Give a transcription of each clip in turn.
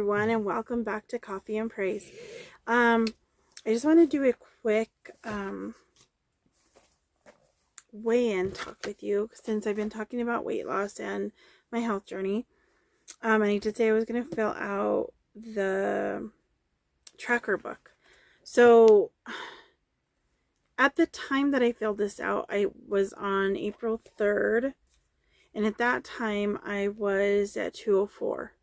everyone, and welcome back to Coffee and Praise. I just want to do a quick weigh-in talk with you since I've been talking about weight loss and my health journey. And I did say I was going to fill out the tracker book. So at the time that I filled this out, I was on April 3rd, and at that time I was at 204.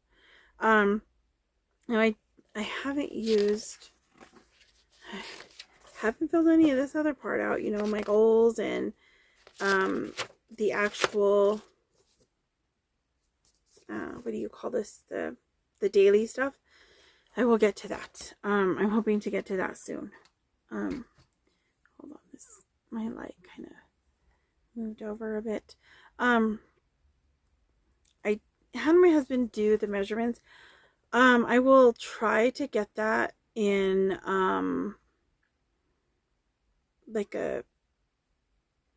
Now I haven't filled any of this other part out, you know, my goals and the actual what do you call this, the daily stuff. I will get to that. I'm hoping to get to that soon. Hold on, my light kind of moved over a bit. I had my husband do the measurements. I will try to get that in like a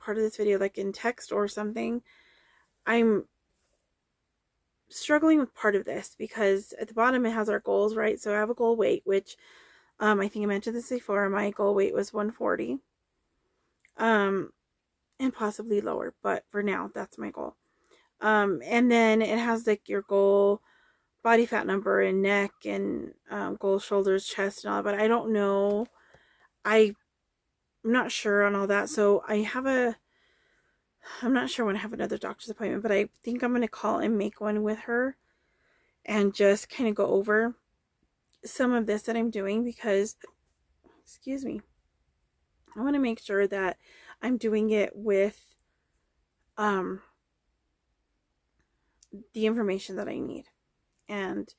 part of this video, like in text or something. I'm struggling with part of this because at the bottom it has our goals, right? So I have a goal weight, which I think I mentioned this before. My goal weight was 140, and possibly lower, but for now that's my goal. And then it has like your goal body fat number and neck and goal shoulders, chest and all, but I don't know. I'm not sure on all that. So I'm not sure when I have another doctor's appointment, but I think I'm going to call and make one with her and just kind of go over some of this that I'm doing because, excuse me, I want to make sure that I'm doing it with the information that I need and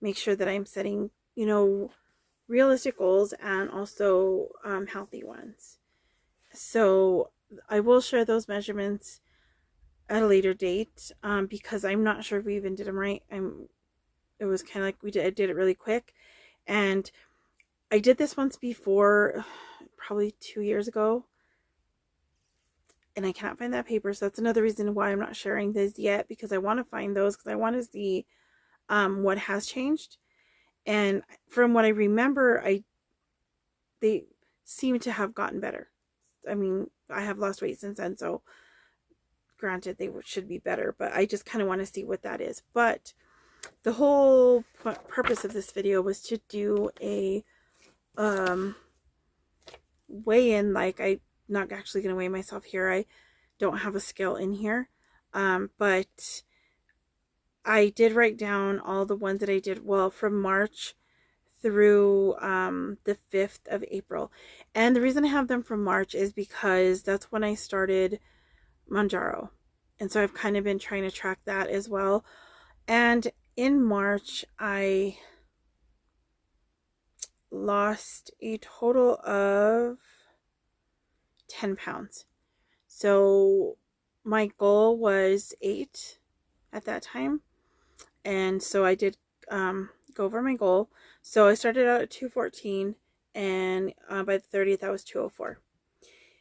make sure that I'm setting, you know, realistic goals and also healthy ones. So I will share those measurements at a later date because I'm not sure if we even did them right. It was kind of like I did it really quick, and I did this once before, probably 2 years ago, and I can't find that paper. So that's another reason why I'm not sharing this yet, because I want to find those because I want to see what has changed. And from what I remember, they seem to have gotten better. I mean, I have lost weight since then, so granted they should be better, but I just kind of want to see what that is. But the whole purpose of this video was to do a weigh-in. Like, I'm not actually going to weigh myself here. I don't have a scale in here, but I did write down all the ones that I did, well, from March through the 5th of April. And the reason I have them from March is because that's when I started Manjaro. And so I've kind of been trying to track that as well. And in March, I lost a total of 10 pounds. So my goal was 8 at that time. And so I did go over my goal. So I started out at 214, and by the 30th I was 204.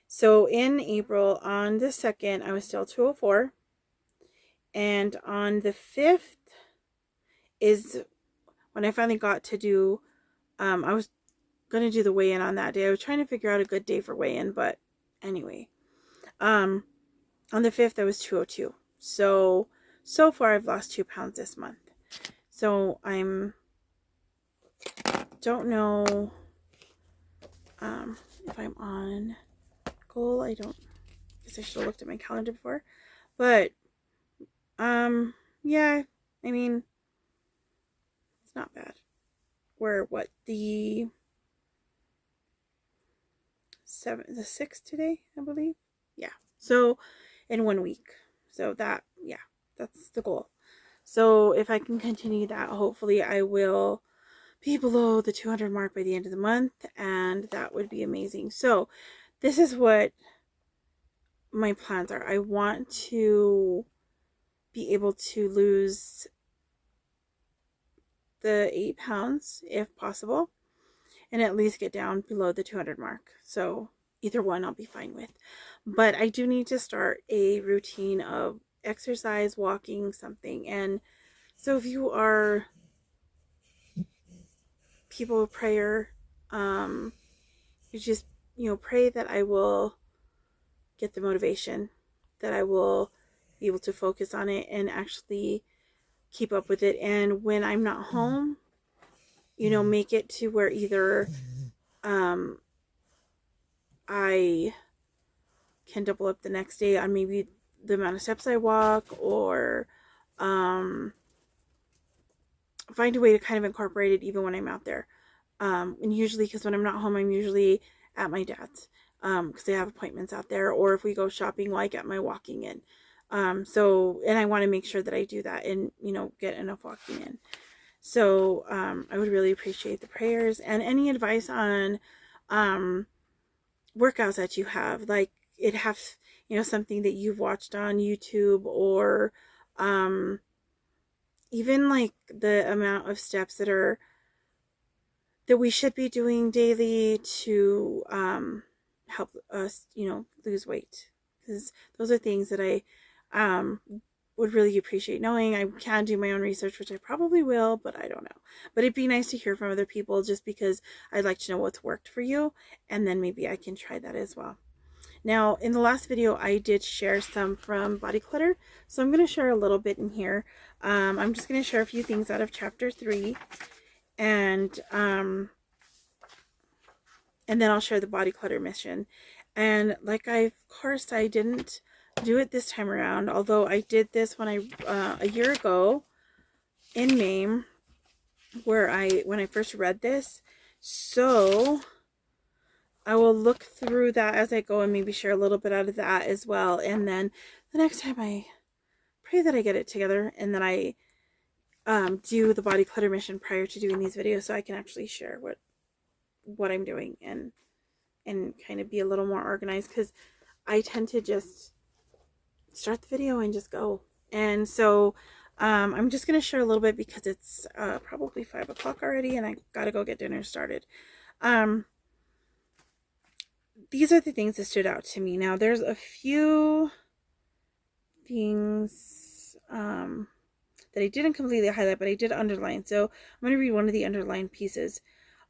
So in April, on the 2nd, I was still 204, and on the 5th is when I finally got to do, I was going to do the weigh-in on that day. I was trying to figure out a good day for weigh-in, but anyway, on the 5th I was 202. So far I've lost 2 pounds this month. So don't know if I'm on goal. I guess I should have looked at my calendar before, but yeah, I mean, it's not bad. We're what, the 6th today, I believe. Yeah, so in 1 week. So that, yeah, that's the goal. So if I can continue that, hopefully I will be below the 200 mark by the end of the month, and that would be amazing. So this is what my plans are. I want to be able to lose the 8 pounds if possible, and at least get down below the 200 mark. So either one I'll be fine with. But I do need to start a routine of exercise, walking, something. And so if you are people of prayer. You just, pray that I will get the motivation, that I will be able to focus on it and actually keep up with it. And when I'm not home, make it to where either I can double up the next day on maybe the amount of steps I walk, or find a way to kind of incorporate it even when I'm out there. And usually, because when I'm not home, I'm usually at my dad's, because they have appointments out there, or if we go shopping, like at my walking in. And I want to make sure that I do that and, get enough walking in. So, I would really appreciate the prayers and any advice on, workouts that you have, like it has, something that you've watched on YouTube, or, even like the amount of steps that we should be doing daily to, help us, lose weight. Because those are things that I, would really appreciate knowing. I can do my own research, which I probably will, but I don't know. But it'd be nice to hear from other people, just because I'd like to know what's worked for you, and then maybe I can try that as well. Now, in the last video, I did share some from Body Clutter, so I'm going to share a little bit in here. I'm just going to share a few things out of chapter 3, and then I'll share the Body Clutter mission. And like of course, I didn't do it this time around, although I did this when a year ago in May, when I first read this. So I will look through that as I go and maybe share a little bit out of that as well. And then the next time, I pray that I get it together and that I do the Body Clutter mission prior to doing these videos, so I can actually share what I'm doing and kind of be a little more organized, because I tend to just start the video and just go. And so I'm just going to share a little bit, because it's probably 5 o'clock already and I got to go get dinner started. These are the things that stood out to me. Now, there's a few things that I didn't completely highlight, but I did underline. So I'm going to read one of the underlined pieces.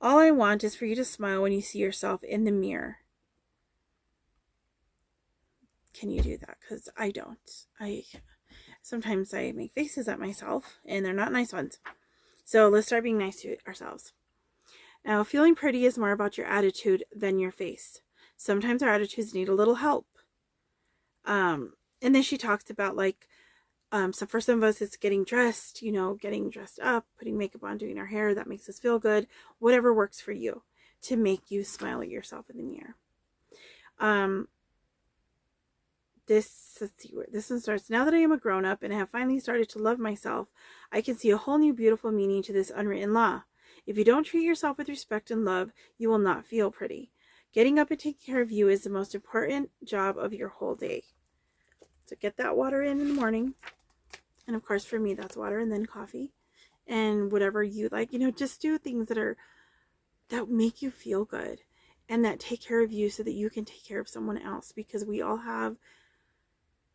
All I want is for you to smile when you see yourself in the mirror. Can you do that? Because I don't. Sometimes I make faces at myself, and they're not nice ones. So let's start being nice to ourselves. Now, feeling pretty is more about your attitude than your face. Sometimes our attitudes need a little help. And then she talks about, like, so for some of us, it's getting dressed, getting dressed up, putting makeup on, doing our hair. That makes us feel good. Whatever works for you to make you smile at yourself in the mirror. Let's see where this one starts. Now that I am a grown-up and have finally started to love myself, I can see a whole new beautiful meaning to this unwritten law. If you don't treat yourself with respect and love, you will not feel pretty. Getting up and taking care of you is the most important job of your whole day. So get that water in the morning. And of course, for me, that's water and then coffee and whatever you like. Just do things that make you feel good and that take care of you, so that you can take care of someone else, because we all have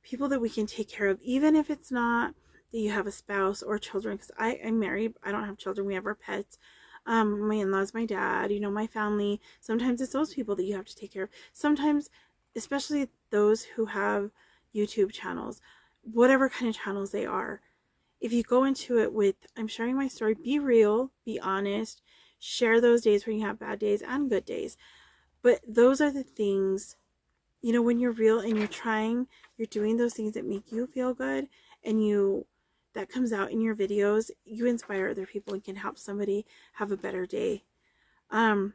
people that we can take care of, even if it's not that you have a spouse or children. Because I'm married, I don't have children, we have our pets. My in-laws, my dad, my family. Sometimes it's those people that you have to take care of. Sometimes, especially those who have YouTube channels, whatever kind of channels they are, if you go into it with, I'm sharing my story, be real, be honest, share those days when you have bad days and good days. But those are the things, when you're real and you're doing those things that make you feel good, and that comes out in your videos, you inspire other people and can help somebody have a better day. And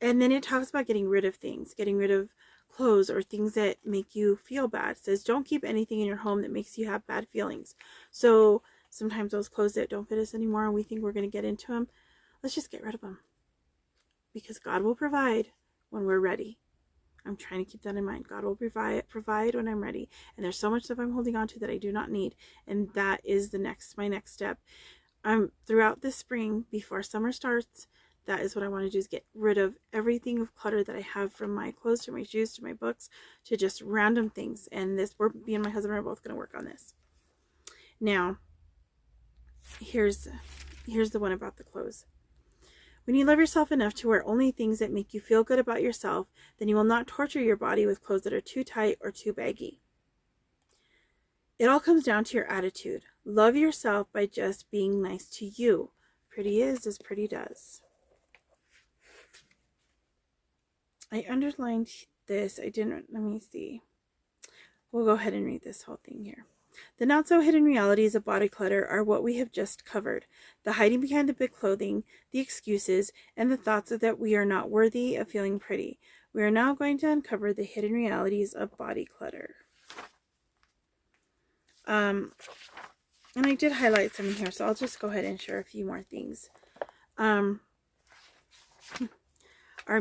then it talks about getting rid of things, getting rid of clothes or things that make you feel bad. It says, don't keep anything in your home that makes you have bad feelings. So sometimes those clothes that don't fit us anymore and we think we're going to get into them, let's just get rid of them, because God will provide when we're ready. I'm trying to keep that in mind. God will provide when I'm ready. And there's so much stuff I'm holding on to that I do not need. And that is my next step. Throughout this spring, before summer starts, that is what I want to do, is get rid of everything of clutter that I have, from my clothes to my shoes to my books to just random things. And me and my husband are both going to work on this. Now, here's Here's the one about the clothes. When you love yourself enough to wear only things that make you feel good about yourself, then you will not torture your body with clothes that are too tight or too baggy. It all comes down to your attitude. Love yourself by just being nice to you. Pretty is as pretty does. I underlined this. I didn't, let me see. We'll go ahead and read this whole thing here. The not so hidden realities of body clutter are what we have just covered. The hiding behind the big clothing, the excuses, and the thoughts that we are not worthy of feeling pretty. We are now going to uncover the hidden realities of body clutter. And I did highlight some in here, so I'll just go ahead and share a few more things. Our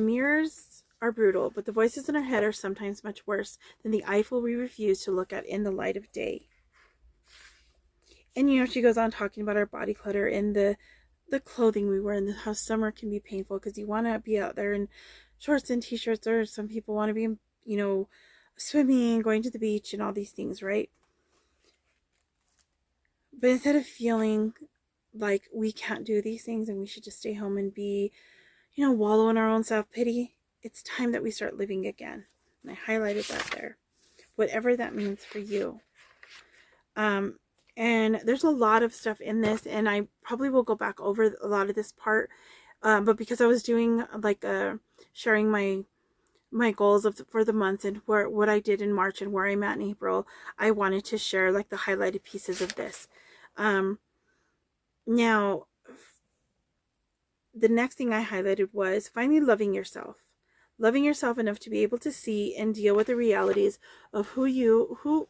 mirrors are brutal, but the voices in our head are sometimes much worse than the eyeful we refuse to look at in the light of day. And she goes on talking about our body clutter and the clothing we wear and how summer can be painful because you want to be out there in shorts and t-shirts, or some people want to be, swimming, going to the beach and all these things, right? But instead of feeling like we can't do these things and we should just stay home and be, wallow in our own self-pity, it's time that we start living again. And I highlighted that there. Whatever that means for you. And there's a lot of stuff in this, and I probably will go back over a lot of this part. But because I was doing sharing my goals for the month and what I did in March and where I'm at in April, I wanted to share the highlighted pieces of this. Now, the next thing I highlighted was finally loving yourself. Loving yourself enough to be able to see and deal with the realities of who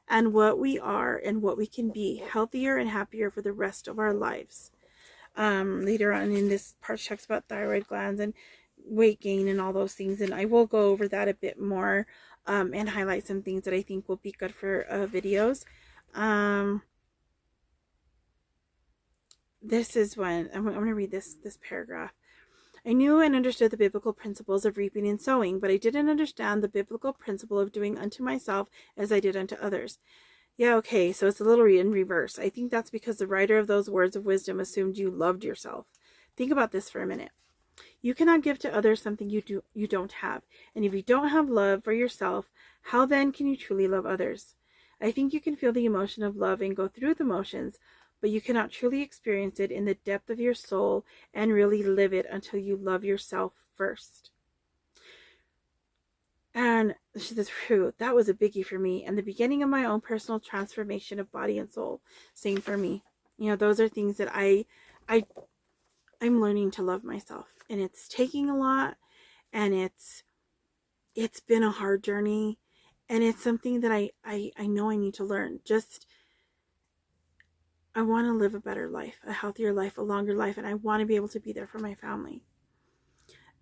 and what we are and what we can be, healthier and happier for the rest of our lives. Later on in this part, she talks about thyroid glands and weight gain and all those things, and I will go over that a bit more and highlight some things that I think will be good for videos. This is when I'm going to read this paragraph. I knew and understood the biblical principles of reaping and sowing, but I didn't understand the biblical principle of doing unto myself as I did unto others. Yeah, okay, so it's a little in reverse. I think that's because the writer of those words of wisdom assumed you loved yourself. Think about this for a minute. You cannot give to others something you don't have. And if you don't have love for yourself, how then can you truly love others? I think you can feel the emotion of love and go through the motions, but you cannot truly experience it in the depth of your soul and really live it until you love yourself first. And she says, true, that was a biggie for me and the beginning of my own personal transformation of body and soul. Same for me. Those are things that I'm learning to love myself, and it's taking a lot, and it's been a hard journey, and it's something that I know I need to learn. I want to live a better life, a healthier life, a longer life, and I want to be able to be there for my family.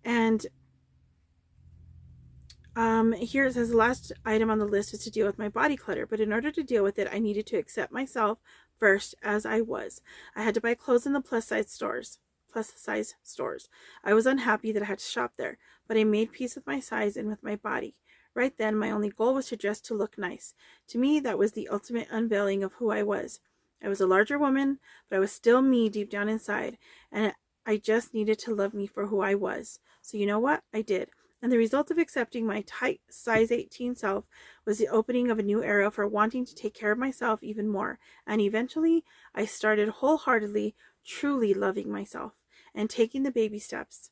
And here it says the last item on the list is to deal with my body clutter, but in order to deal with it, I needed to accept myself first as I was. I had to buy clothes in the plus size stores. I was unhappy that I had to shop there, but I made peace with my size and with my body. Right then, my only goal was to dress to look nice. To me, that was the ultimate unveiling of who I was. I was a larger woman, but I was still me deep down inside, and I just needed to love me for who I was. So you know what? I did. And the result of accepting my tight size 18 self was the opening of a new era for wanting to take care of myself even more. And eventually, I started wholeheartedly, truly loving myself and taking the baby steps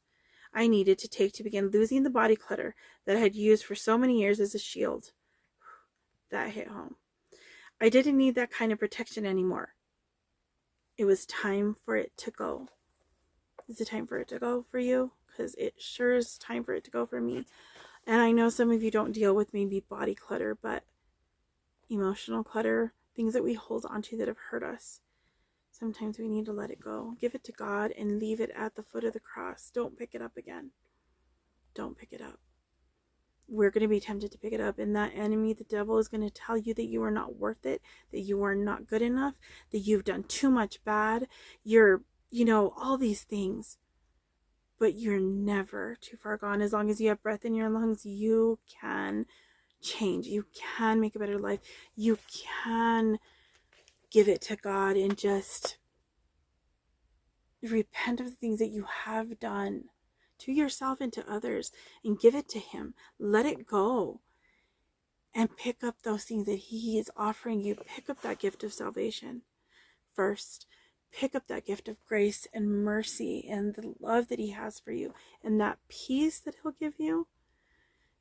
I needed to take to begin losing the body clutter that I had used for so many years as a shield. That hit home. I didn't need that kind of protection anymore. It was time for it to go. Is it time for it to go for you? Because it sure is time for it to go for me. And I know some of you don't deal with maybe body clutter, but emotional clutter, things that we hold onto that have hurt us. Sometimes we need to let it go. Give it to God and leave it at the foot of the cross. Don't pick it up again. Don't pick it up. We're going to be tempted to pick it up, and that enemy, the devil, is going to tell you that you are not worth it, that you are not good enough, that you've done too much bad, you're, all these things. But you're never too far gone. As long as you have breath in your lungs, you can change. You can make a better life. You can give it to God and just repent of the things that you have done to yourself and to others, and give it to Him. Let it go and pick up those things that He is offering you. Pick up that gift of salvation first. Pick up that gift of grace and mercy and the love that He has for you, and that peace that He'll give you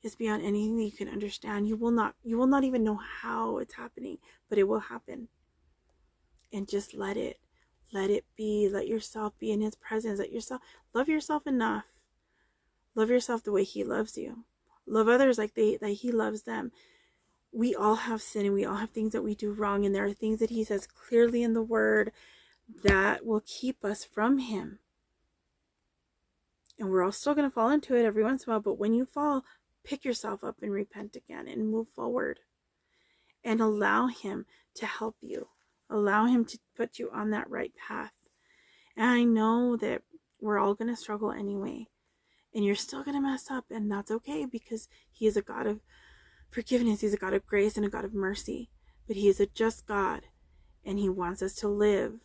is beyond anything that you can understand. You will not even know how it's happening, but it will happen. And just let it be. Let yourself be in His presence. Love yourself enough. Love yourself the way He loves you. Love others like He loves them. We all have sin, and we all have things that we do wrong, and there are things that He says clearly in the Word that will keep us from Him. And we're all still going to fall into it every once in a while, but when you fall, pick yourself up and repent again and move forward. And allow Him to help you. Allow Him to put you on that right path. And I know that we're all going to struggle anyway. And you're still going to mess up, and that's okay, because He is a God of forgiveness. He's a God of grace and a God of mercy. But He is a just God, and He wants us to live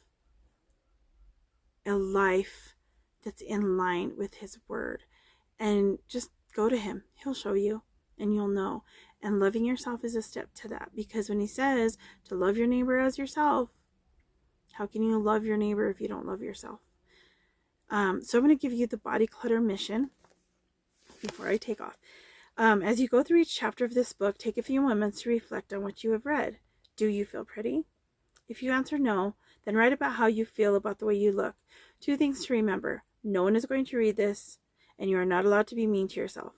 a life that's in line with His Word. And just go to Him. He'll show you, and you'll know. And loving yourself is a step to that, because when He says to love your neighbor as yourself, how can you love your neighbor if you don't love yourself? So I'm going to give you the body clutter mission before I take off. As you go through each chapter of this book, take a few moments to reflect on what you have read. Do you feel pretty? If you answer no, then write about how you feel about the way you look. 2 things to remember. No one is going to read this, and you are not allowed to be mean to yourself.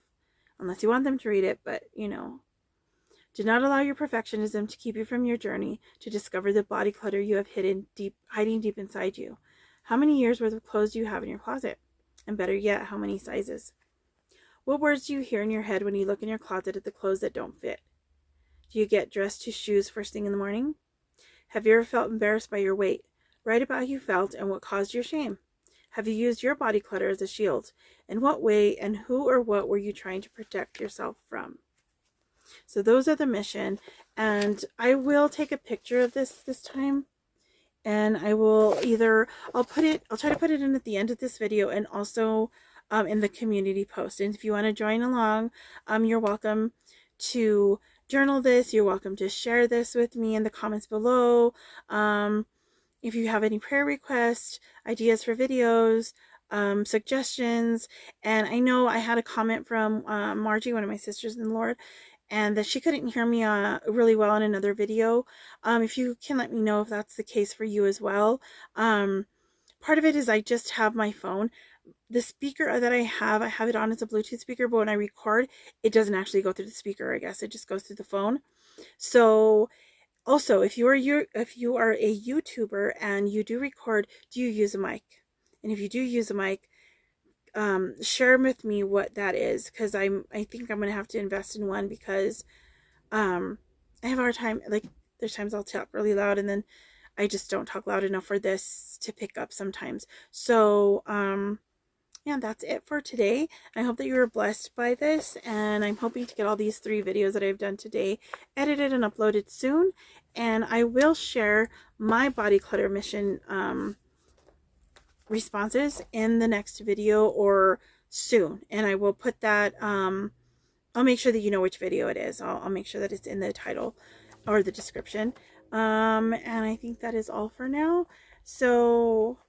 Unless you want them to read it, but Do not allow your perfectionism to keep you from your journey to discover the body clutter you have hiding deep inside you. How many years worth of clothes do you have in your closet? And better yet, how many sizes? What words do you hear in your head when you look in your closet at the clothes that don't fit? Do you get dressed to shoes first thing in the morning? Have you ever felt embarrassed by your weight? Write about how you felt and what caused your shame. Have you used your body clutter as a shield? In what way and who or what were you trying to protect yourself from? So those are the mission, and I will take a picture of this time, and I will I'll try to put it in at the end of this video, and also in the community post. And if you want to join along, you're welcome to journal this. You're welcome to share this with me in the comments below. If you have any prayer requests, ideas for videos, suggestions. And I know I had a comment from Margie, one of my sisters in the Lord, and that she couldn't hear me really well in another video. If you can let me know if that's the case for you as well. Part of it is I just have my phone. The speaker that I have it on as a Bluetooth speaker, but when I record, it doesn't actually go through the speaker, I guess. It just goes through the phone. So also, if you are a YouTuber and you do record, do you use a mic? And if you do use a mic, share with me what that is, because I think I'm gonna have to invest in one, because I have a hard time, like there's times I'll talk really loud and then I just don't talk loud enough for this to pick up sometimes. So yeah, that's it for today. I hope that you were blessed by this, and I'm hoping to get all these 3 videos that I've done today edited and uploaded soon. And I will share my body clutter mission responses in the next video or soon, and I will put that I'll make sure that you know which video it is. I'll make sure that it's in the title or the description. And I think that is all for now. So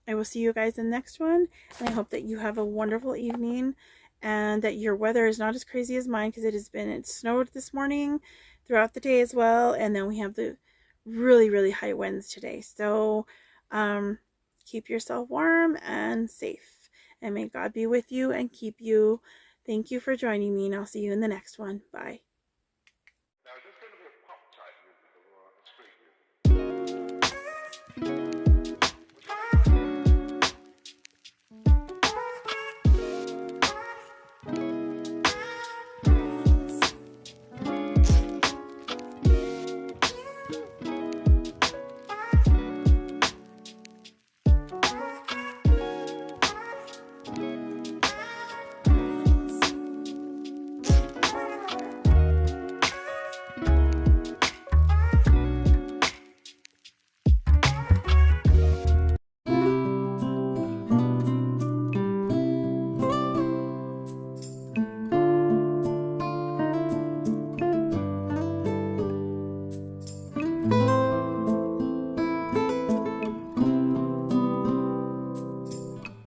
I will see you guys in the next one, and I hope that you have a wonderful evening and that your weather is not as crazy as mine, because it snowed this morning throughout the day as well, and then we have the really high winds today. So keep yourself warm and safe, and may God be with you and keep you. Thank you for joining me, and I'll see you in the next one. Bye. Now, is this going to be a pop type music or a street music? bye.